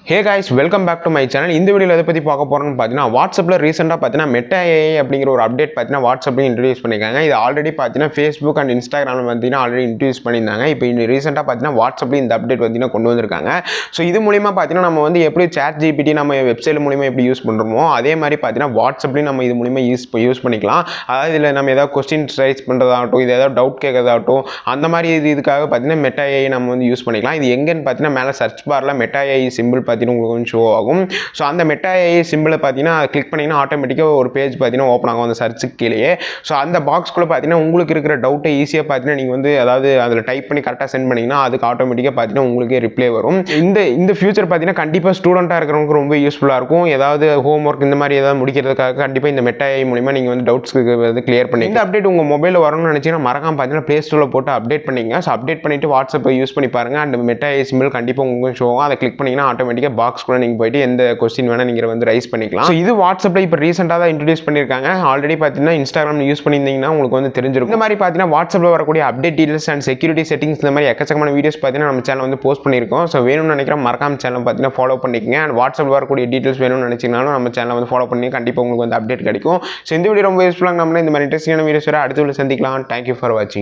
Hey guys, welcome back to my channel. இந்த வீடியோல எதை பத்தி பார்க்க போறோம்னு பார்த்தீங்கன்னா வாட்ஸ்அப்ல ரீசெண்டா பார்த்தீங்கன்னா மெட்டா ஏஐ அப்படிங்கிற ஒரு அப்டேட் பார்த்தீங்கன்னா வாட்ஸ்அப்ல இன்ட்ரோ듀ஸ் பண்ணிருக்காங்க. இது ஆல்ரெடி பார்த்தீங்கன்னா Facebook அண்ட் Instagramல பார்த்தீங்கன்னா ஆல்ரெடி இன்ட்ரோ듀ஸ் பண்ணியிருந்தாங்க. இப்போ இந்த ரீசெண்டா பார்த்தீங்கன்னா வாட்ஸ்அப்ல இந்த அப்டேட் பார்த்தீங்கன்னா கொண்டு வந்திருக்காங்க. ஸோ இது மூலமா பார்த்தீங்கன்னா நம்ம வந்து எப்படி சாட் ஜிபிடி நம்ம வெப்சைட் மூலமா எப்படி யூஸ் பண்றோமோ அதே மாதிரி பார்த்தீங்கன்னா வாட்ஸ்அப்லயும் நம்ம இது மூலமா யூஸ் பண்ணிக்கலாம். அதாவது இதுல நம்ம ஏதாவது கொஸ்டின்ஸ் ரைஸ் பண்றதாகட்டும், இது ஏதாவது டவுட் கேட்கறதாகட்டும், அந்த மாதிரி இதுக்காக பார்த்தீங்கன்னா மெட்டா ஏஐ நம்ம வந்து யூஸ் பண்ணிக்கலாம். இது எங்கன்னு பார்த்தீங்கன்னா மேலே சர்ச் பார்ல மெட்டா ஏஐ சிம்பிள் உங்களுக்கு வந்து ஷோ ஆகும். ஸோ அந்த மெட்டா ஏஐ சிம்பிளை பார்த்தீங்கன்னா கிளிக் பண்ணிங்கன்னா ஆட்டோமேட்டிக்காக ஒரு பேஜ் பார்த்தீங்கன்னா ஓப்பன் ஆகும் அந்த சர்ச்சுக்கு கீழே. ஸோ அந்த பாக்ஸ்குள்ளே பார்த்தீங்கன்னா உங்களுக்கு இருக்கிற டவுட்டை ஈஸியாக பார்த்தீங்கன்னா நீங்கள் வந்து அதாவது அதில் டைப் பண்ணி கரெக்டாக சென்ட் பண்ணிங்கன்னா அதுக்கு ஆட்டோமேட்டிக்காக பார்த்தீங்கன்னா உங்களுக்கே ரிப்ளை வரும். இந்த ஃபியூச்சர் பார்த்தீங்கன்னா கண்டிப்பாக ஸ்டூடெண்ட்டாக இருக்கிறவங்களுக்கு ரொம்ப யூஸ்ஃபுல்லாக இருக்கும். ஏதாவது ஹோம் ஒர்க் இந்த மாதிரி ஏதாவது முடிக்கிறதுக்காக கண்டிப்பாக இந்த மெட்டா ஏஐ மூலிமா நீங்கள் வந்து டவுட்ஸ்க்கு வந்து கிளியர் பண்ணி இந்த அப்டேட் உங்கள் மொபைலில் வரணும்னு நினச்சிங்கன்னா மறக்காம பார்த்தீங்கன்னா ப்ளே ஸ்டோரில் போட்டு அப்டேட் பண்ணிங்க. ஸோ அப்டேட் பண்ணிவிட்டு வாட்ஸ்அப்பை யூஸ் பண்ணி பாருங்கள். அந்த மெட்டா ஏஐ சிம்பிள் கண்டிப்பாக உங்களுக்கு ஷோ ஆகும். அதை கிளிக் பண்ணிங்கன்னா ஆட்டோமேட்டிக்காக பாக்ஸ்குள்ளே நீங்கள் போயிட்டு எந்த கொஸ்டின் வேணால் நீங்கள் வந்து ரைஸ் பண்ணிக்கலாம். ஸோ இது வாட்ஸ்அப்பில் இப்போ ரீசெண்டாக தான் இன்ட்ரோடியூஸ் பண்ணியிருக்காங்க. ஆல்ரெடி பார்த்தீங்கன்னா இன்ஸ்டாகிராம் யூஸ் பண்ணியிருந்தீங்கன்னா உங்களுக்கு வந்து தெரிஞ்சிருக்கும். இந்த மாதிரி பார்த்தீங்கன்னா வாட்ஸ்அப்பில் வரக்கூடிய update details and security settings இந்த மாதிரி எக்கச்சக்கமான வீடியோஸ் பார்த்தீங்கன்னா நம்ம சேனல் வந்து போஸ்ட் பண்ணியிருக்கோம். ஸோ வேணும்னு நினைக்கிறோம் மறக்காம சேனல் பார்த்தீங்கன்னா ஃபாலோ பண்ணிக்கங்க. அண்ட் வாட்ஸ்அப்பில் வரக்கூடிய டீடைல்ஸ் வேணும்னு நினைச்சிங்கனாலும் நம்ம சேனல் வந்து ஃபாலோ பண்ணி கண்டிப்பாக உங்களுக்கு வந்து அப்டேட் கிடைக்கும். ஸோ இந்த வீடியோ ரொம்ப யூஸ்ஃபுல்லாக நம்ம இந்த மாதிரி இன்ட்ரெஸ்டிங்கான வீடியோஸ் வர அடுத்த வீடியோ சந்திக்கலாம். தேங்க்யூ ஃபார் வாட்சிங்.